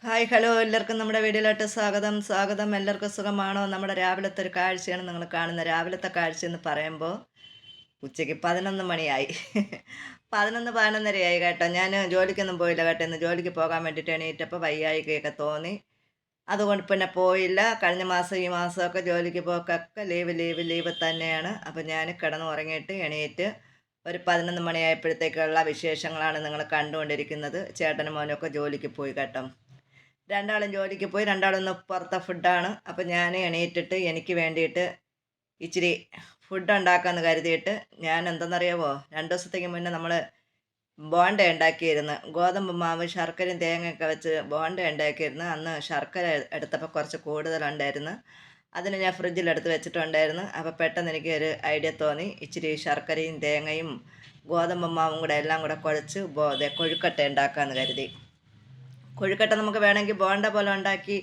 Hi hello എല്ലാവർക്കും നമ്മുടെ വീഡിയോയിലോട്ട് സ്വാഗതം എല്ലാവർക്കും സുഖമാണോ? നമ്മുടെ രാവിലത്തെ ഒരു കാഴ്ചയാണ് നിങ്ങൾ കാണുന്നത്. രാവിലത്തെ കാഴ്ച എന്ന് പറയുമ്പോൾ ഉച്ചയ്ക്ക് 11 മണിയായി. 11 കേട്ടോ. ഞാൻ ജോലിക്കൊന്നും പോയില്ല കേട്ടോ. ഇന്ന് ജോലിക്ക് പോകാൻ വേണ്ടിയിട്ട് എണീറ്റപ്പോൾ വയ്യായികയൊക്കെ തോന്നി. അതുകൊണ്ട് പിന്നെ പോയില്ല. കഴിഞ്ഞ മാസം ഈ മാസമൊക്കെ ജോലിക്ക് പോക്കൊക്കെ ലീവ് തന്നെയാണ്. അപ്പോൾ ഞാൻ കിടന്ന് ഉറങ്ങിയിട്ട് എണീറ്റ് ഒരു 11 മണിയായപ്പോഴത്തേക്കുള്ള വിശേഷങ്ങളാണ് നിങ്ങൾ കണ്ടുകൊണ്ടിരിക്കുന്നത്. ചേട്ടനും മോനൊക്കെ ജോലിക്ക് പോയി കേട്ടോ. രണ്ടാളും ജോലിക്ക് പോയി. രണ്ടാളും ഇന്ന് പുറത്തെ ഫുഡാണ്. അപ്പം ഞാൻ എണീറ്റിട്ട് എനിക്ക് വേണ്ടിയിട്ട് ഇച്ചിരി ഫുഡ് ഉണ്ടാക്കാമെന്ന് കരുതിയിട്ട് ഞാൻ എന്തെന്നറിയാമോ, 2 ദിവസത്തേക്ക് മുന്നേ നമ്മൾ ബോണ്ട ഉണ്ടാക്കിയിരുന്നു. ഗോതമ്പ് മാവ് ശർക്കരയും തേങ്ങയൊക്കെ വെച്ച് ബോണ്ട ഉണ്ടാക്കിയിരുന്നു. അന്ന് ശർക്കര എടുത്തപ്പോൾ കുറച്ച് കൂടുതലുണ്ടായിരുന്നു. അതിന് ഞാൻ ഫ്രിഡ്ജിലെടുത്ത് വെച്ചിട്ടുണ്ടായിരുന്നു. അപ്പോൾ പെട്ടെന്ന് എനിക്ക് ഒരു ഐഡിയ തോന്നി. ഇച്ചിരി ശർക്കരയും തേങ്ങയും ഗോതമ്പ് മാവും കൂടെ എല്ലാം കൂടെ കുഴച്ച് കൊഴുക്കട്ട ഉണ്ടാക്കാമെന്ന് കരുതി. കൊഴുക്കട്ട നമുക്ക് വേണമെങ്കിൽ ബോണ്ട പോലെ ഉണ്ടാക്കി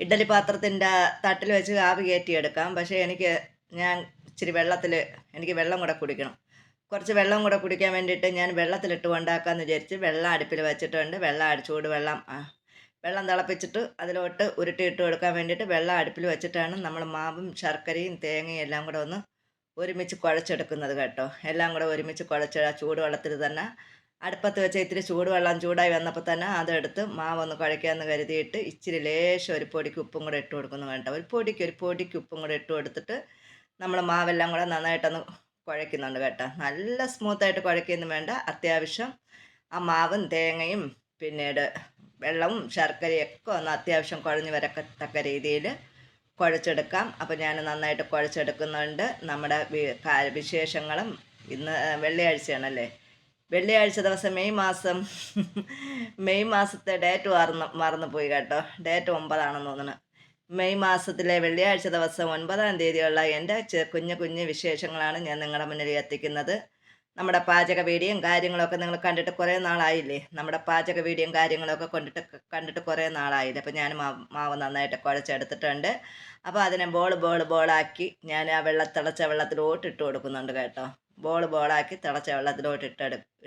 ഇഡ്ഡലി പാത്രത്തിൻ്റെ തട്ടിൽ വെച്ച് ആവി കയറ്റിയെടുക്കാം. പക്ഷേ ഞാൻ ഇച്ചിരി എനിക്ക് വെള്ളം കൂടെ കുടിക്കണം. കുറച്ച് വെള്ളം കൂടെ കുടിക്കാൻ വേണ്ടിയിട്ട് ഞാൻ വെള്ളത്തിലിട്ട് ഉണ്ടാക്കാമെന്ന് വിചാരിച്ച് വെള്ളം അടുപ്പിൽ വെച്ചിട്ടുണ്ട്. വെള്ളം തിളപ്പിച്ചിട്ട് അതിലോട്ട് ഉരുട്ടിയിട്ട് കൊടുക്കാൻ വേണ്ടിയിട്ട് വെള്ളം അടുപ്പിൽ വെച്ചിട്ടാണ് നമ്മൾ മാവും ശർക്കരയും തേങ്ങയും എല്ലാം കൂടെ ഒന്ന് ഒരുമിച്ച് കുഴച്ചെടുക്കുന്നത് കേട്ടോ. എല്ലാം കൂടെ ഒരുമിച്ച് കുഴച്ച് ആ ചൂടുവെള്ളത്തിൽ തന്നെ അടുപ്പത്ത് വെച്ച് ഇത്തിരി ചൂടുവെള്ളം ചൂടായി വന്നപ്പോൾ തന്നെ അതെടുത്ത് മാവൊന്ന് കുഴയ്ക്കാമെന്ന് കരുതിയിട്ട് ഇച്ചിരി ലേശം ഒരു പൊടിക്ക് ഉപ്പും കൂടെ ഇട്ട് കൊടുക്കുന്നു കേട്ടോ. ഒരു പൊടിക്ക് ഉപ്പും കൂടെ ഇട്ട് കൊടുത്തിട്ട് നമ്മൾ മാവെല്ലാം കൂടെ നന്നായിട്ടൊന്ന് കുഴയ്ക്കുന്നുണ്ട് കേട്ടോ. നല്ല സ്മൂത്തായിട്ട് കുഴയ്ക്കൊന്നും വേണ്ട. അത്യാവശ്യം ആ മാവും തേങ്ങയും പിന്നീട് വെള്ളവും ശർക്കരയൊക്കെ ഒന്ന് അത്യാവശ്യം കുഴഞ്ഞ് വരത്തക്ക രീതിയിൽ കുഴച്ചെടുക്കാം. അപ്പോൾ ഞാൻ നന്നായിട്ട് കുഴച്ചെടുക്കുന്നുണ്ട്. നമ്മുടെ വിശേഷങ്ങളും ഇന്ന് വെള്ളിയാഴ്ചയാണല്ലേ. വെള്ളിയാഴ്ച ദിവസം മെയ് മാസത്തെ ഡേറ്റ് മറന്നു പോയി കേട്ടോ. ഡേറ്റ് 9 തോന്നുന്നു. മെയ് മാസത്തിലെ വെള്ളിയാഴ്ച ദിവസം 9 തീയതിയുള്ള എൻ്റെ കുഞ്ഞു വിശേഷങ്ങളാണ് ഞാൻ നിങ്ങളുടെ മുന്നിൽ എത്തിക്കുന്നത്. നമ്മുടെ പാചക വീഡിയോയും കാര്യങ്ങളൊക്കെ നിങ്ങൾ കണ്ടിട്ട് കുറേ നാളായില്ലേ. നമ്മുടെ പാചക വീഡിയോയും കാര്യങ്ങളൊക്കെ കണ്ടിട്ട് കുറേ നാളായില്ലേ. അപ്പോൾ ഞാൻ മാവ് നന്നായിട്ട് കുഴച്ചെടുത്തിട്ടുണ്ട്. അപ്പോൾ അതിനെ ബോളാക്കി ഞാൻ ആ തിളച്ച വെള്ളത്തിലോട്ട് ഇട്ട് കൊടുക്കുന്നുണ്ട് കേട്ടോ. ബോളാക്കി തിളച്ച വെള്ളത്തിലോട്ട്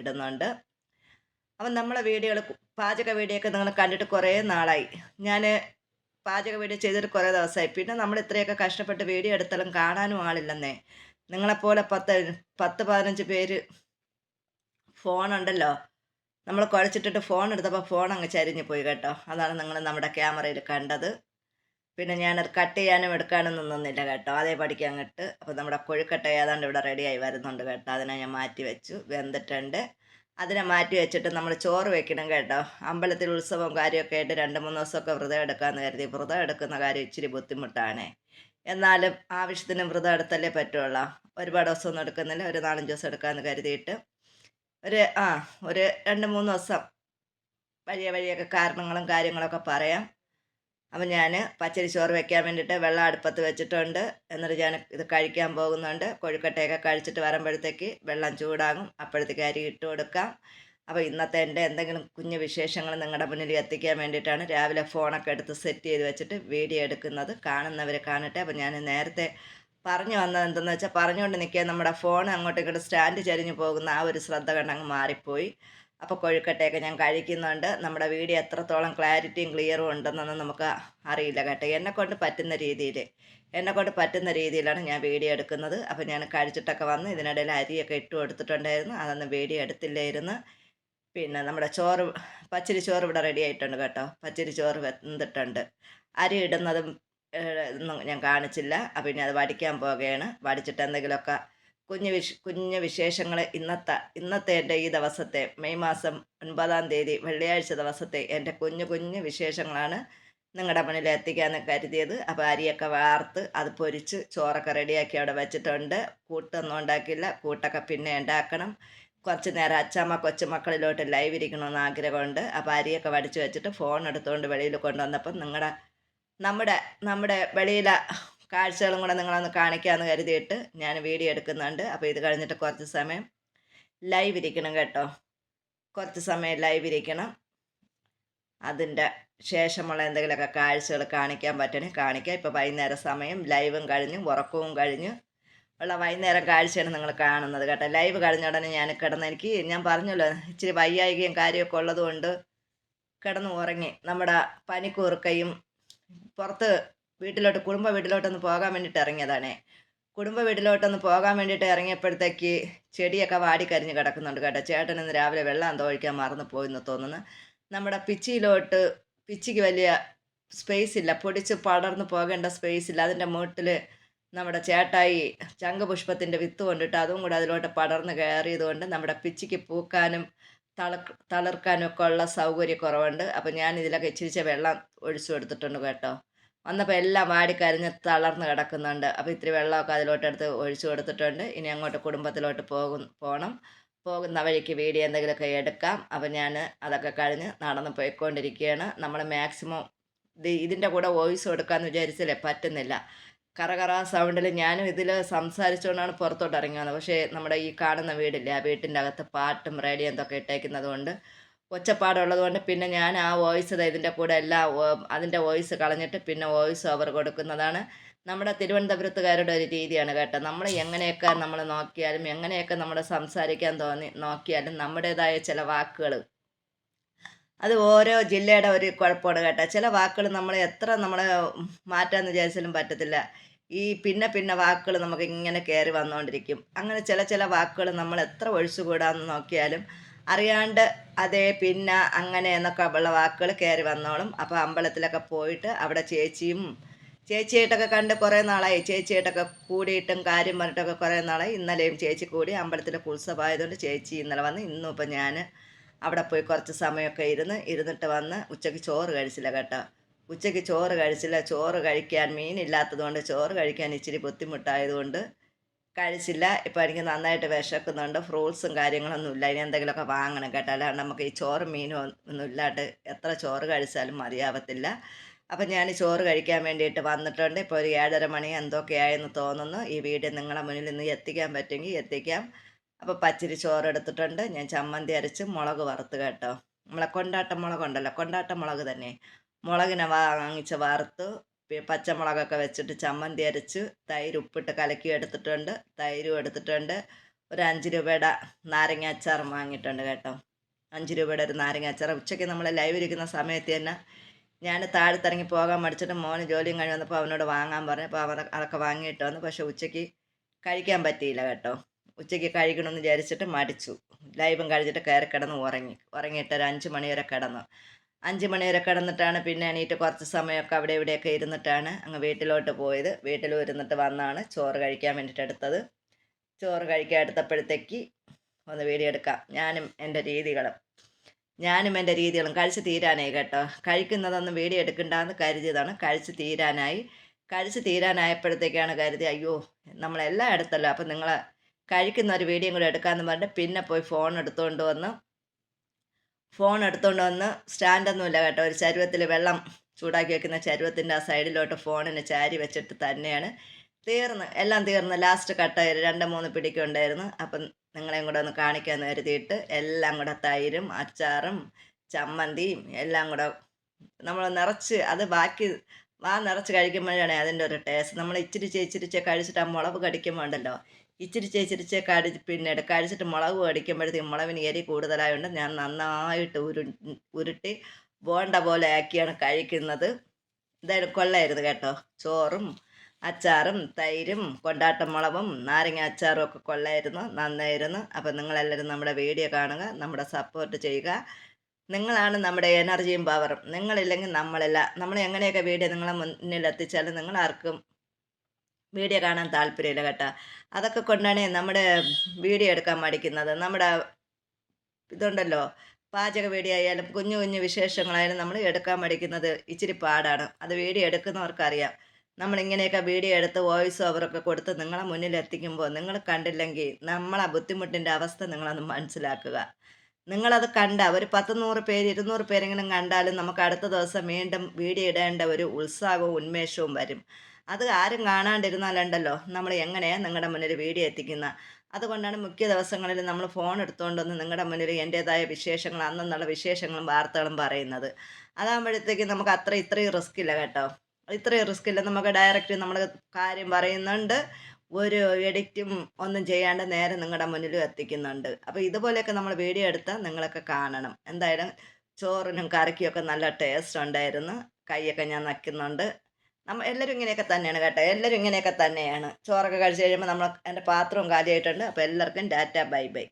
ഇടുന്നുണ്ട്. അപ്പം നമ്മളെ പാചക വീഡിയോ ഒക്കെ നിങ്ങൾ കണ്ടിട്ട് കുറേ നാളായി. ഞാൻ പാചക വീഡിയോ ചെയ്തിട്ട് കുറേ ദിവസമായി. പിന്നെ നമ്മൾ ഇത്രയൊക്കെ കഷ്ടപ്പെട്ട് വീഡിയോ എടുത്താലും കാണാനും ആളില്ലെന്നേ. നിങ്ങളെപ്പോലെ 10-15 പേര് ഫോണുണ്ടല്ലോ. നമ്മൾ കുഴച്ചിട്ടിട്ട് ഫോൺ എടുത്തപ്പോൾ ഫോൺ അങ്ങ് ചരിഞ്ഞു പോയി കേട്ടോ. അതാണ് നിങ്ങൾ നമ്മുടെ ക്യാമറയിൽ കണ്ടത്. പിന്നെ ഞാനത് കട്ട് ചെയ്യാനും എടുക്കാനും നിന്നില്ല കേട്ടോ. അതേ പഠിക്കാൻ അങ്ങോട്ട്. അപ്പോൾ നമ്മുടെ കൊഴുക്കട്ട ഏതാണ്ട് ഇവിടെ റെഡിയായി വരുന്നുണ്ട് കേട്ടോ. അതിനെ ഞാൻ മാറ്റി വെച്ചു. വെന്തിട്ടുണ്ട്. അതിനെ മാറ്റി വെച്ചിട്ട് നമ്മൾ ചോറ് വെക്കണം കേട്ടോ. അമ്പലത്തിൽ ഉത്സവം കാര്യമൊക്കെ ആയിട്ട് 2-3 ദിവസമൊക്കെ വ്രതം എടുക്കാമെന്ന് കരുതി. വ്രതം എടുക്കുന്ന കാര്യം ഇച്ചിരി ബുദ്ധിമുട്ടാണ്. എന്നാലും ആവശ്യത്തിന് വ്രതം എടുത്തല്ലേ പറ്റുള്ളൂ. ഒരുപാട് ദിവസമൊന്നും എടുക്കുന്നില്ല. ഒരു 4-5 ദിവസം എടുക്കാമെന്ന് കരുതിയിട്ട് ഒരു 2-3 ദിവസം വഴിയൊക്കെ കാരണങ്ങളും കാര്യങ്ങളൊക്കെ പറയാം. അപ്പം ഞാൻ പച്ചരി ചോറ് വെക്കാൻ വേണ്ടിയിട്ട് വെള്ളം അടുപ്പത്ത് വെച്ചിട്ടുണ്ട്. എന്നിട്ട് ഞാൻ ഇത് കഴിക്കാൻ പോകുന്നുണ്ട്. കൊഴുക്കട്ടയൊക്കെ കഴിച്ചിട്ട് വരുമ്പോഴത്തേക്ക് വെള്ളം ചൂടാകും. അപ്പോഴത്തേക്ക് അരി ഇട്ട് കൊടുക്കാം. അപ്പോൾ ഇന്നത്തെ എൻ്റെ എന്തെങ്കിലും കുഞ്ഞു വിശേഷങ്ങൾ നിങ്ങളുടെ മുന്നിൽ എത്തിക്കാൻ വേണ്ടിയിട്ടാണ് രാവിലെ ഫോണൊക്കെ എടുത്ത് സെറ്റ് ചെയ്ത് വെച്ചിട്ട് വീഡിയോ എടുക്കുന്നത്. കാണുന്നവർ കാണട്ടെ. അപ്പോൾ ഞാൻ നേരത്തെ പറഞ്ഞു വന്നത് എന്തെന്ന് വെച്ചാൽ, പറഞ്ഞുകൊണ്ട് നിൽക്കാൻ നമ്മുടെ ഫോൺ അങ്ങോട്ടും ഇങ്ങോട്ടും സ്റ്റാൻഡ് ചരിഞ്ഞു പോകുന്ന ആ ഒരു ശ്രദ്ധ കണ്ടങ്ങ് മാറിപ്പോയി. അപ്പോൾ കൊഴുക്കട്ടയൊക്കെ ഞാൻ കഴിക്കുന്നുണ്ട്. നമ്മുടെ വീഡിയോ എത്രത്തോളം ക്ലാരിറ്റിയും ക്ലിയറും ഉണ്ടെന്നൊന്നും നമുക്ക് അറിയില്ല കേട്ടോ. എന്നെക്കൊണ്ട് പറ്റുന്ന രീതിയിലാണ് ഞാൻ വീഡിയോ എടുക്കുന്നത്. അപ്പോൾ ഞാൻ കഴിച്ചിട്ടൊക്കെ വന്ന് ഇതിനിടയിൽ അരിയൊക്കെ ഇട്ട് കൊടുത്തിട്ടുണ്ടായിരുന്നു. അതൊന്നും വീഡിയോ എടുത്തില്ലായിരുന്നു. പിന്നെ നമ്മുടെ പച്ചരി ചോറ് ഇവിടെ റെഡി ആയിട്ടുണ്ട് കേട്ടോ. പച്ചരി ചോറ് വെന്തിട്ടുണ്ട്. അരി ഇടുന്നതും ഒന്നും ഞാൻ കാണിച്ചില്ല. പിന്നെ അത് വടിക്കാൻ പോകുകയാണ്. വടിച്ചിട്ട് എന്തെങ്കിലുമൊക്കെ കുഞ്ഞു വിശേഷങ്ങൾ ഇന്നത്തെ എൻ്റെ ഈ ദിവസത്തെ മെയ് മാസം 9 തീയതി വെള്ളിയാഴ്ച ദിവസത്തെ എൻ്റെ കുഞ്ഞു വിശേഷങ്ങളാണ് നിങ്ങളുടെ മുന്നിൽ എത്തിക്കാമെന്ന് കരുതിയത്. അപ്പോൾ അരിയൊക്കെ വാർത്ത് അത് പൊരിച്ച് ചോറൊക്കെ റെഡിയാക്കി അവിടെ വെച്ചിട്ടുണ്ട്. കൂട്ടൊന്നും ഉണ്ടാക്കില്ല. കൂട്ടൊക്കെ പിന്നെ ഉണ്ടാക്കണം. കുറച്ച് നേരം അച്ചാമ്മ കൊച്ചുമക്കളിലോട്ട് ലൈവ് ഇരിക്കണമെന്ന് ആഗ്രഹമുണ്ട്. അപ്പോൾ അരിയൊക്കെ വടിച്ച് വെച്ചിട്ട് ഫോൺ എടുത്തുകൊണ്ട് വെളിയിൽ കൊണ്ടുവന്നപ്പം നമ്മുടെ വെളിയിലെ കാഴ്ചകളും കൂടെ നിങ്ങളൊന്ന് കാണിക്കാമെന്ന് കരുതിയിട്ട് ഞാൻ വീഡിയോ എടുക്കുന്നുണ്ട്. അപ്പോൾ ഇത് കഴിഞ്ഞിട്ട് കുറച്ച് സമയം ലൈവ് ഇരിക്കണം കേട്ടോ. കുറച്ച് സമയം ലൈവ് ഇരിക്കണം. അതിൻ്റെ ശേഷമുള്ള എന്തെങ്കിലുമൊക്കെ കാഴ്ചകൾ കാണിക്കാൻ പറ്റണേ കാണിക്കാം. ഇപ്പോൾ വൈകുന്നേരം സമയം ലൈവും കഴിഞ്ഞ് ഉറക്കവും കഴിഞ്ഞ് ഉള്ള വൈകുന്നേരം കാഴ്ചയാണ് നിങ്ങൾ കാണുന്നത് കേട്ടോ. ലൈവ് കഴിഞ്ഞ ഉടനെ ഞാൻ പറഞ്ഞല്ലോ ഇച്ചിരി വയ്യായികയും കാര്യമൊക്കെ ഉള്ളതുകൊണ്ട് കിടന്ന് ഉറങ്ങി. നമ്മുടെ പനിക്കൂർക്കയും പുറത്ത് കുടുംബ വീട്ടിലോട്ടൊന്ന് പോകാൻ വേണ്ടിയിട്ട് ഇറങ്ങിയതാണേ. കുടുംബ വീട്ടിലോട്ടൊന്ന് പോകാൻ വേണ്ടിയിട്ട് ഇറങ്ങിയപ്പോഴത്തേക്ക് ചെടിയൊക്കെ വാടിക്കരിഞ്ഞ് കിടക്കുന്നുണ്ട് കേട്ടോ. ചേട്ടൻ ഇന്ന് രാവിലെ വെള്ളം എന്തോ ഒഴിക്കാൻ മറന്നു പോയെന്ന് തോന്നുന്നു. നമ്മുടെ പിച്ചിക്ക് വലിയ സ്പേസ് ഇല്ല, പൊടിച്ച് പടർന്ന് പോകേണ്ട സ്പേസ് ഇല്ല. അതിൻ്റെ മൂട്ടിൽ നമ്മുടെ ചേട്ടായി ശംഖുപുഷ്പത്തിൻ്റെ വിത്ത് കൊണ്ടിട്ട് അതും കൂടെ അതിലോട്ട് പടർന്ന് കയറിയത് കൊണ്ട് നമ്മുടെ പിച്ചിക്ക് പൂക്കാനും തളിർക്കാനും ഒക്കെ ഉള്ള സൗകര്യക്കുറവുണ്ട്. അപ്പം ഞാൻ ഇതിലൊക്കെ ഇച്ചിരിച്ച വെള്ളം ഒഴിച്ചു കൊടുത്തിട്ടുണ്ട് കേട്ടോ. വന്നപ്പോൾ എല്ലാം വാടിക്കരിഞ്ഞ് തളർന്ന് കിടക്കുന്നുണ്ട്. അപ്പോൾ ഇത്തിരി വെള്ളമൊക്കെ അതിലോട്ടെടുത്ത് ഒഴിച്ചു കൊടുത്തിട്ടുണ്ട്. ഇനി അങ്ങോട്ട് കുടുംബത്തിലോട്ട് പോകണം. പോകുന്ന വഴിക്ക് വീഡിയോ എന്തെങ്കിലുമൊക്കെ എടുക്കാം. അപ്പം ഞാൻ അതൊക്കെ കഴിഞ്ഞ് നടന്ന് പോയിക്കൊണ്ടിരിക്കുകയാണ്. നമ്മൾ മാക്സിമം ഇതിൻ്റെ കൂടെ വോയിസ് കൊടുക്കാമെന്ന് വിചാരിച്ചില്ലേ, പറ്റുന്നില്ല. കറ സൗണ്ടിൽ ഞാനും ഇതിൽ സംസാരിച്ചുകൊണ്ടാണ് പുറത്തോട്ട് ഇറങ്ങി വന്നത്. പക്ഷേ നമ്മുടെ ഈ കാണുന്ന വീടില്ലേ, ആ വീട്ടിൻ്റെ അകത്ത് പാട്ടും റേഡിയോ എന്തൊക്കെ ഇട്ടേക്കുന്നത് കൊണ്ട് ഒച്ചപ്പാടുള്ളത് കൊണ്ട് പിന്നെ ഞാൻ ആ വോയിസ് ഇതിൻ്റെ കൂടെ അതിൻ്റെ വോയിസ് കളഞ്ഞിട്ട് പിന്നെ വോയിസ് ഓവർ കൊടുക്കുന്നതാണ് നമ്മുടെ തിരുവനന്തപുരത്തുകാരുടെ ഒരു രീതിയാണ് കേട്ടോ. നമ്മൾ എങ്ങനെയൊക്കെ നമ്മൾ നോക്കിയാലും എങ്ങനെയൊക്കെ നമ്മൾ സംസാരിക്കാൻ നോക്കിയാലും നമ്മുടേതായ ചില വാക്കുകൾ അത് ഓരോ ജില്ലയുടെ ഒരു കുഴപ്പമാണ് കേട്ടോ. ചില വാക്കുകൾ നമ്മൾ എത്ര മാറ്റാമെന്ന് വിചാരിച്ചാലും പറ്റത്തില്ല. ഈ പിന്നെ വാക്കുകൾ നമുക്ക് ഇങ്ങനെ കയറി വന്നുകൊണ്ടിരിക്കും. അങ്ങനെ ചില വാക്കുകൾ നമ്മൾ എത്ര ഒഴിച്ചുകൂടാന്ന് നോക്കിയാലും അറിയാണ്ട് അതേ പിന്നെ അങ്ങനെ എന്നൊക്കെ ഉള്ള വാക്കുകൾ കയറി വന്നോളും. അപ്പോൾ അമ്പലത്തിലൊക്കെ പോയിട്ട് അവിടെ ചേച്ചിയായിട്ടൊക്കെ കണ്ട് കുറേ നാളായി. ചേച്ചിയായിട്ടൊക്കെ കൂടിയിട്ടും കാര്യം പറഞ്ഞിട്ടൊക്കെ കുറേ നാളായി. ഇന്നലെയും ചേച്ചി കൂടി അമ്പലത്തിലൊക്കെ ഉത്സവമായതുകൊണ്ട് ചേച്ചി ഇന്നലെ വന്ന്. ഇന്നും ഇപ്പം ഞാൻ അവിടെ പോയി കുറച്ച് സമയമൊക്കെ ഇരുന്നിട്ട് വന്ന് ഉച്ചയ്ക്ക് ചോറ് കഴിച്ചില്ല കേട്ടോ. ഉച്ചയ്ക്ക് ചോറ് കഴിച്ചില്ല. ചോറ് കഴിക്കാൻ മീനില്ലാത്തത് കൊണ്ട് ചോറ് കഴിക്കാൻ ഇച്ചിരി ബുദ്ധിമുട്ടായതുകൊണ്ട് കഴിച്ചില്ല. ഇപ്പോൾ എനിക്ക് നന്നായിട്ട് വിശക്കുന്നുണ്ട്. ഫ്രൂട്ട്സും കാര്യങ്ങളൊന്നും ഇല്ല. ഇനി എന്തെങ്കിലുമൊക്കെ വാങ്ങണം കേട്ടോ. അല്ലാണ്ട് നമുക്ക് ഈ ചോറും മീനും ഒന്നും ഇല്ലാണ്ട് എത്ര ചോറ് കഴിച്ചാലും മതിയാവത്തില്ല. അപ്പം ഞാൻ ചോറ് കഴിക്കാൻ വേണ്ടിയിട്ട് വന്നിട്ടുണ്ട്. ഇപ്പോൾ ഒരു 7:30 മണി എന്തൊക്കെയായെന്ന് തോന്നുന്നു. ഈ വീഡിയോ നിങ്ങളെ മുന്നിൽ നിന്ന് എത്തിക്കാൻ പറ്റുമെങ്കിൽ എത്തിക്കാം. അപ്പോൾ പച്ചരി ചോറ് എടുത്തിട്ടുണ്ട്. ഞാൻ ചമ്മന്തി അരച്ച് മുളക് വറുത്ത് കേട്ടോ. നമ്മളെ കൊണ്ടാട്ട മുളകുണ്ടല്ലോ, കൊണ്ടാട്ട മുളക് തന്നെ. മുളകിനെ വാങ്ങിച്ച് വറുത്ത് പച്ചമുളകൊക്കെ വെച്ചിട്ട് ചമ്മന്തി അരച്ച് തൈര് ഉപ്പിട്ട് കലക്കി എടുത്തിട്ടുണ്ട്. തൈരും എടുത്തിട്ടുണ്ട്. ഒരു 5 രൂപയുടെ നാരങ്ങ അച്ചാറും വാങ്ങിയിട്ടുണ്ട് കേട്ടോ. 5 രൂപയുടെ ഒരു നാരങ്ങ അച്ചാർ. ഉച്ചയ്ക്ക് നമ്മൾ ലൈവ് ഇരിക്കുന്ന സമയത്ത് തന്നെ ഞാൻ താഴത്തിറങ്ങി പോകാൻ മടിച്ചിട്ട് മോന് ജോലിയും കഴിഞ്ഞ് വന്നപ്പോൾ അവനോട് വാങ്ങാൻ പറഞ്ഞു. അപ്പോൾ അതൊക്കെ വാങ്ങിയിട്ട് വന്നു. പക്ഷേ ഉച്ചയ്ക്ക് കഴിക്കാൻ പറ്റിയില്ല കേട്ടോ. ഉച്ചയ്ക്ക് കഴിക്കണമെന്ന് വിചാരിച്ചിട്ട് മടിച്ചു. ലൈവും കഴിഞ്ഞിട്ട് കയറി കിടന്ന് ഉറങ്ങിയിട്ട് ഒരു 5 മണി വരെ കിടന്നു. 5 മണി വരെ കിടന്നിട്ടാണ് പിന്നെ എണീറ്റ് കുറച്ച് സമയമൊക്കെ അവിടെ ഇവിടെയൊക്കെ ഇരുന്നിട്ടാണ് അങ്ങ് വീട്ടിലോട്ട് പോയത്. വീട്ടിലും ഇരുന്നിട്ട് വന്നാണ് ചോറ് കഴിക്കാൻ വേണ്ടിയിട്ട് എടുത്തത്. ചോറ് കഴിക്കാൻ എടുത്തപ്പോഴത്തേക്ക് ഒന്ന് വീഡിയോ എടുക്കാം. ഞാനും എൻ്റെ രീതികളും കഴിച്ച് തീരാനായി കേട്ടോ. കഴിക്കുന്നതൊന്നും വീഡിയോ എടുക്കണ്ടെന്ന് കരുതിയതാണ്. കഴിച്ച് തീരാനായപ്പോഴത്തേക്കാണ് കരുതി അയ്യോ നമ്മളെല്ലാം എടുത്തല്ലോ, അപ്പം നിങ്ങൾ കഴിക്കുന്ന ഒരു വീഡിയോ കൂടെ എടുക്കാമെന്ന് പറഞ്ഞിട്ട് പിന്നെ പോയി ഫോൺ എടുത്തുകൊണ്ട് വന്ന് സ്റ്റാൻഡൊന്നുമില്ല കേട്ടോ. ഒരു ചരുവത്തിൽ വെള്ളം ചൂടാക്കി വെക്കുന്ന ചരുവത്തിൻ്റെ ആ സൈഡിലോട്ട് ഫോണിന് ചാരി വെച്ചിട്ട് തന്നെയാണ് എല്ലാം തീർന്ന് ലാസ്റ്റ് കട്ടായി 2-3 പിടിക്കുണ്ടായിരുന്നു. അപ്പം നിങ്ങളെയും കൂടെ ഒന്ന് കാണിക്കാമെന്ന് കരുതിയിട്ട് എല്ലാം കൂടെ തൈരും അച്ചാറും ചമ്മന്തിയും എല്ലാം കൂടെ നമ്മൾ നിറച്ച് അത് ബാക്കി നിറച്ച് കഴിക്കുമ്പോഴാണ് അതിൻ്റെ ഒരു ടേസ്റ്റ്. നമ്മൾ ഇച്ചിരിച്ചേ കഴിച്ചിട്ട് ആ മുളക് കടിക്കുമ്പോൾ ഉണ്ടല്ലോ, ഇച്ചിരിച്ചേ കഴിച്ചിട്ട് മുളക് കടിക്കുമ്പോഴത്തേക്കും മുളകിന് എരി കൂടുതലായതുകൊണ്ട് ഞാൻ നന്നായിട്ട് ഉരുട്ടി ബോണ്ട പോലെ ആക്കിയാണ് കഴിക്കുന്നത്. എന്തായാലും കൊള്ളായിരുന്നു കേട്ടോ. ചോറും അച്ചാറും തൈരും കൊണ്ടാട്ടമുളകും നാരങ്ങ അച്ചാറും ഒക്കെ കൊള്ളായിരുന്നു, നന്നായിരുന്നു. അപ്പം നിങ്ങളെല്ലാവരും നമ്മുടെ വീഡിയോ കാണുക, നമ്മുടെ സപ്പോർട്ട് ചെയ്യുക. നിങ്ങളാണ് നമ്മുടെ എനർജിയും പവറും. നിങ്ങളില്ലെങ്കിൽ നമ്മൾ എങ്ങനെയൊക്കെ വീഡിയോ നിങ്ങളെ മുന്നിൽ എത്തിച്ചാലും നിങ്ങളാർക്കും വീഡിയോ കാണാൻ താല്പര്യമില്ല കേട്ടോ. അതൊക്കെ കൊണ്ടാണ് നമ്മുടെ വീഡിയോ എടുക്കാൻ മടിക്കുന്നത്. നമ്മുടെ ഇതുണ്ടല്ലോ, പാചക വീഡിയോ ആയാലും കുഞ്ഞു വിശേഷങ്ങളായാലും നമ്മൾ എടുക്കാൻ മടിക്കുന്നത് ഇച്ചിരി പാടാണ്. അത് വീഡിയോ എടുക്കുന്നവർക്കറിയാം. നമ്മളിങ്ങനെയൊക്കെ വീഡിയോ എടുത്ത് വോയിസ് ഓവറൊക്കെ കൊടുത്ത് നിങ്ങളെ മുന്നിൽ എത്തിക്കുമ്പോൾ നിങ്ങൾ കണ്ടില്ലെങ്കിൽ നമ്മളെ ബുദ്ധിമുട്ടിൻ്റെ അവസ്ഥ നിങ്ങളൊന്ന് മനസ്സിലാക്കുക. നിങ്ങളത് ഒരു 10-100 പേര് 200 പേരെങ്കിലും കണ്ടാലും നമുക്ക് അടുത്ത ദിവസം വീണ്ടും വീഡിയോ ഇടേണ്ട ഒരു ഉത്സാഹവും ഉന്മേഷവും വരും. അത് ആരും കാണാണ്ടിരുന്നാലുണ്ടല്ലോ നമ്മൾ എങ്ങനെയാണ് നിങ്ങളുടെ മുന്നിൽ വീഡിയോ എത്തിക്കുന്ന. അതുകൊണ്ടാണ് മിക്ക ദിവസങ്ങളിൽ നമ്മൾ ഫോൺ എടുത്തുകൊണ്ടൊന്ന് നിങ്ങളുടെ മുന്നിൽ എൻ്റേതായ വിശേഷങ്ങൾ അന്നുള്ള വിശേഷങ്ങളും വാർത്തകളും പറയുന്നത്. അതാകുമ്പോഴത്തേക്ക് നമുക്ക് ഇത്രയും റിസ്ക് ഇല്ല കേട്ടോ. ഇത്രയും റിസ്ക് ഇല്ല. നമുക്ക് ഡയറക്റ്റ് നമ്മൾ കാര്യം പറയുന്നുണ്ട്, ഒരു എഡിറ്റും ഒന്നും ചെയ്യാണ്ട് നേരെ നിങ്ങളുടെ മുന്നിലും എത്തിക്കുന്നുണ്ട്. അപ്പോൾ ഇതുപോലെയൊക്കെ നമ്മൾ വീഡിയോ എടുത്താൽ നിങ്ങളൊക്കെ കാണണം. എന്തായാലും ചോറിനും കറിക്കുമൊക്കെ നല്ല ടേസ്റ്റ് ഉണ്ടായിരുന്നു. കൈയൊക്കെ ഞാൻ നക്കുന്നുണ്ട്. എല്ലാവരും ഇങ്ങനെയൊക്കെ തന്നെയാണ് കേട്ടോ. എല്ലാവരും ഇങ്ങനെയൊക്കെ തന്നെയാണ്. ചോറൊക്കെ കഴിച്ച് കഴിയുമ്പോൾ എൻ്റെ പാത്രവും കാലിയായിട്ടുണ്ട്. അപ്പോൾ എല്ലാവർക്കും ടാറ്റ ബൈ ബൈ.